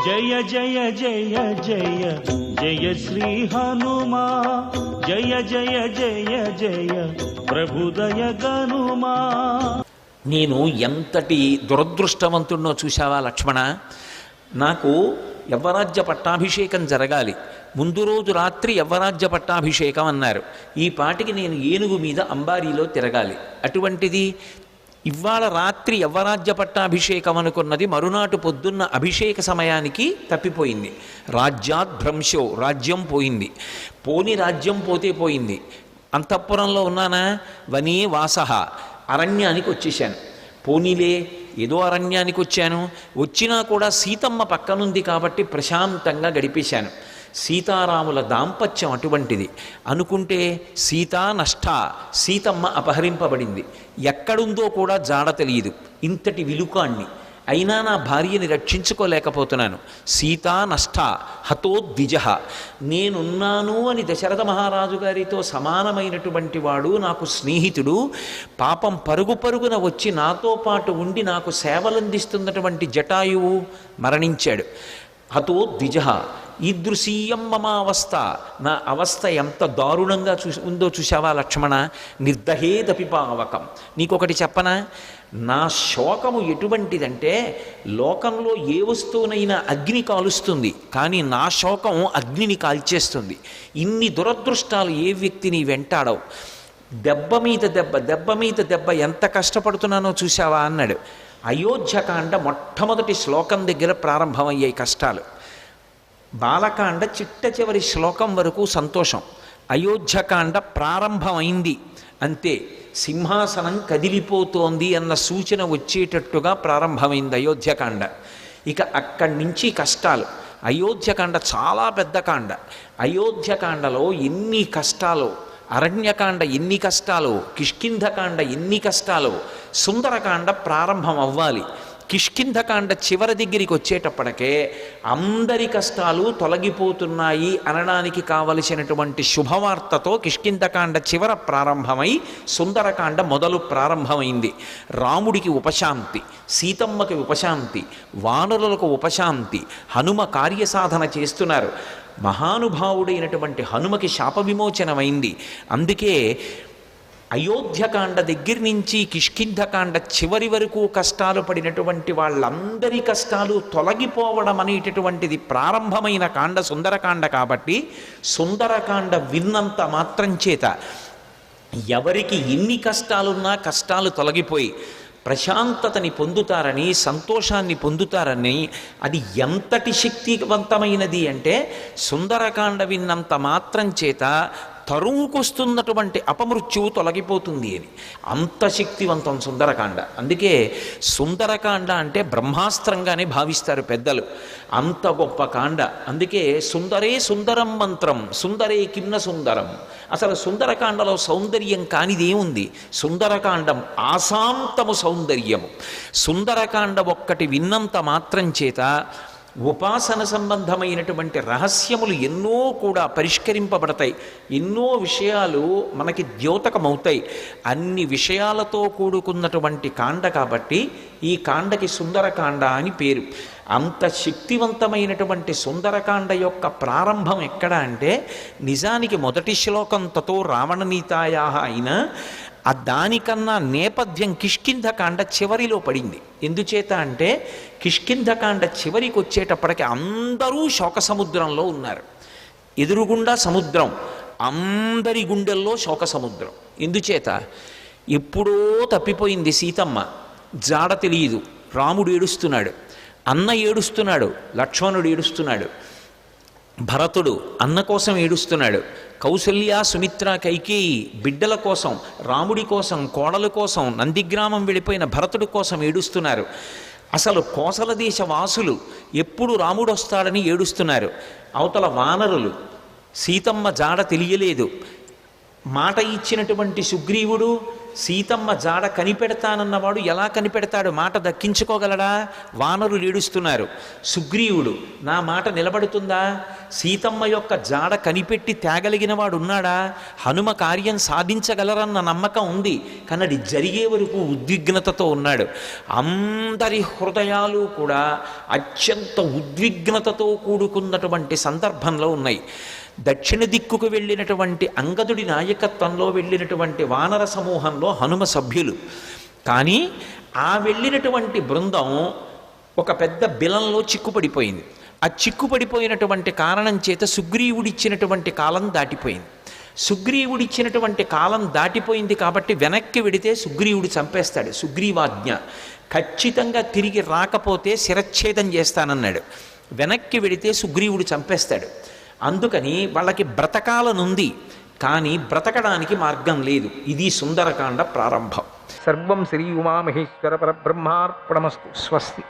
జయ జయ జయ జయ జయ శ్రీ హనుమా, జయ జయ జయ జయ ప్రభుదయ గనుమా. నేను ఎంతటి దురదృష్టవంతుడినో చూశావా లక్ష్మణ. నాకు యవ్వరాజ్య పట్టాభిషేకం జరగాలి. ముందు రోజు రాత్రి యవ్వరాజ్య పట్టాభిషేకం అన్నారు. ఈ పాటికి నేను ఏనుగు మీద అంబారీలో తిరగాలి. అటువంటిది ఇవాళ రాత్రి యవ్వరాజ్య పట్టాభిషేకం అనుకున్నది మరునాటు పొద్దున్న అభిషేక సమయానికి తప్పిపోయింది. రాజ్యాద్భ్రంశో, రాజ్యం పోయింది. పోని రాజ్యం పోతే పోయింది. అంతఃపురంలో ఉన్నానా, వనే వాసహ, అరణ్యానికి వచ్చేసాను. పోనీలే ఏదో అరణ్యానికి వచ్చాను, వచ్చినా కూడా సీతమ్మ పక్కనుంది కాబట్టి ప్రశాంతంగా గడిపేశాను. సీతారాముల దాంపత్యం అటువంటిది అనుకుంటే సీతా నష్ట, సీతమ్మ అపహరింపబడింది. ఎక్కడుందో కూడా జాడ తెలియదు. ఇంతటి విలుకాణ్ణి అయినా నా భార్యని రక్షించుకోలేకపోతున్నాను. సీతా నష్ట హతో ద్విజ, నేనున్నాను అని దశరథ మహారాజు గారితో సమానమైనటువంటి వాడు, నాకు స్నేహితుడు, పాపం పరుగు పరుగున వచ్చి నాతో పాటు ఉండి నాకు సేవలందిస్తున్నటువంటి జటాయువు మరణించాడు. హతో ద్విజ ఈదృశీయం మమావస్థ, నా అవస్థ ఎంత దారుణంగా ఉందో చూశావా లక్ష్మణ. నిర్దహేదపి పావకం. నీకొకటి చెప్పనా, నా శోకము ఎటువంటిదంటే లోకంలో ఏ వస్తువునైనా అగ్ని కాలుస్తుంది, కానీ నా శోకం అగ్నిని కాల్చేస్తుంది. ఇన్ని దురదృష్టాలు ఏ వ్యక్తిని వెంటాడవు. దెబ్బ మీద దెబ్బ, దెబ్బ మీద దెబ్బ, ఎంత కష్టపడుతున్నానో చూశావా అన్నాడు. అయోధ్యకాండ మొట్టమొదటి శ్లోకం దగ్గర ప్రారంభమయ్యాయి కష్టాలు. బాలకాండ చిట్ట చివరి శ్లోకం వరకు సంతోషం. అయోధ్యకాండ ప్రారంభమైంది అంతే, సింహాసనం కదిలిపోతోంది అన్న సూచన వచ్చేటట్టుగా ప్రారంభమైంది అయోధ్యకాండ. ఇక అక్కడి నుంచి కష్టాలు. అయోధ్యకాండ చాలా పెద్ద కాండ. అయోధ్యకాండలో ఎన్ని కష్టాలు, అరణ్యకాండ ఎన్ని కష్టాలు, కిష్కింధకాండ ఎన్ని కష్టాలు. సుందరకాండ ప్రారంభం అవ్వాలి. కిష్కింధకాండ చివరి దగ్గరికి వచ్చేటప్పటికే అందరి కష్టాలు తొలగిపోతున్నాయి అనడానికి కావలసినటువంటి శుభవార్తతో కిష్కింధకాండ చివర ప్రారంభమై సుందరకాండ మొదలు ప్రారంభమైంది. రాముడికి ఉపశాంతి, సీతమ్మకి ఉపశాంతి, వానరులకు ఉపశాంతి, హనుమ కార్యసాధన చేస్తున్నారు. మహానుభావుడైనటువంటి హనుమకి శాప విమోచనమైంది. అందుకే అయోధ్యకాండ దగ్గర నుంచి కిష్కింధకాండ చివరి వరకు కష్టాలు పడినటువంటి వాళ్ళందరి కష్టాలు తొలగిపోవడం అనేటటువంటిది ప్రారంభమైన కాండ సుందరకాండ. కాబట్టి సుందరకాండ విన్నంత మాత్రం చేత ఎవరికి ఎన్ని కష్టాలున్నా కష్టాలు తొలగిపోయి ప్రశాంతతని పొందుతారని, సంతోషాన్ని పొందుతారని, అది ఎంతటి శక్తివంతమైనది అంటే సుందరకాండ విన్నంత మాత్రం చేత తరువుకొస్తున్నటువంటి అపమృత్యువు తొలగిపోతుంది అని. అంత శక్తివంతం సుందరకాండ. అందుకే సుందరకాండ అంటే బ్రహ్మాస్త్రంగానే భావిస్తారు పెద్దలు. అంత గొప్ప కాండ. అందుకే సుందరే సుందరం మంత్రం, సుందరే కిమ్న సుందరం. అసలు సుందరకాండలో సౌందర్యం కానిదేముంది? సుందరకాండం ఆశాంతము సౌందర్యము. సుందరకాండ ఒక్కటి విన్నంత మాత్రం చేత ఉపాసన సంబంధమైనటువంటి రహస్యములు ఎన్నో కూడా పరిష్కరింపబడతాయి. ఎన్నో విషయాలు మనకి ద్యోతకమవుతాయి. అన్ని విషయాలతో కూడుకున్నటువంటి కాండ కాబట్టి ఈ కాండకి సుందరకాండ అని పేరు. అంత శక్తివంతమైనటువంటి సుందరకాండ యొక్క ప్రారంభం ఎక్కడ అంటే నిజానికి మొదటి శ్లోకం తతో రావణనీతాయా అయినా దానికన్నా నేపథ్యం కిష్కింధకాండ చివరిలో పడింది. ఎందుచేత అంటే కిష్కింధకాండ చివరికి వచ్చేటప్పటికి అందరూ శోక సముద్రంలో ఉన్నారు. ఎదురుగుండా సముద్రం, అందరి గుండెల్లో శోక సముద్రం. ఎందుచేత ఎప్పుడో తప్పిపోయింది సీతమ్మ, జాడ తెలియదు. రాముడు ఏడుస్తున్నాడు, అన్న ఏడుస్తున్నాడు, లక్ష్మణుడు ఏడుస్తున్నాడు, భరతుడు అన్న కోసం ఏడుస్తున్నాడు, కౌసల్య సుమిత్ర కైకేయి బిడ్డల కోసం, రాముడి కోసం, కోడల కోసం, నందిగ్రామం వెళ్ళిపోయిన భరతుడి కోసం ఏడుస్తున్నారు. అసలు కోసల దేశ వాసులు ఎప్పుడు రాముడు వస్తాడని ఏడుస్తున్నారు. అవతల వానరులు సీతమ్మ జాడ తెలియలేదు. మాట ఇచ్చినటువంటి సుగ్రీవుడు సీతమ్మ జాడ కనిపెడతానన్నవాడు ఎలా కనిపెడతాడు? మాట దక్కించుకోగలడా? వానరులు ఏడుస్తున్నారు. సుగ్రీవుడు నా మాట నిలబడుతుందా? సీతమ్మ యొక్క జాడ కనిపెట్టి తేగలిగిన వాడు ఉన్నాడా? హనుమ కార్యం సాధించగలరన్న నమ్మకం ఉంది, కానీ అది జరిగే వరకు ఉద్విగ్నతతో ఉన్నాడు. అందరి హృదయాలు కూడా అత్యంత ఉద్విగ్నతతో కూడుకున్నటువంటి సందర్భంలో ఉన్నాయి. దక్షిణ దిక్కుకు వెళ్ళినటువంటి అంగదుడి నాయకత్వంలో వెళ్ళినటువంటి వానర సమూహంలో హనుమ సభ్యులు. కానీ ఆ వెళ్ళినటువంటి బృందం ఒక పెద్ద బిలంలో చిక్కుపడిపోయింది. ఆ చిక్కుపడిపోయినటువంటి కారణం చేత సుగ్రీవుడిచ్చినటువంటి కాలం దాటిపోయింది. సుగ్రీవుడిచ్చినటువంటి కాలం దాటిపోయింది కాబట్టి వెనక్కి వెడితే సుగ్రీవుడు చంపేస్తాడు. సుగ్రీవాజ్ఞ ఖచ్చితంగా తిరిగి రాకపోతే శిరచ్ఛేదం చేస్తానన్నాడు. వెనక్కి వెడితే సుగ్రీవుడు చంపేస్తాడు. అందుకని వాళ్ళకి బ్రతకాలనుంది, కానీ బ్రతకడానికి మార్గం లేదు. ఇది సుందరకాండ ప్రారంభం. సర్వం శ్రీ ఉమామహేశ్వర పరబ్రహ్మార్పణమస్తు. స్వస్తి.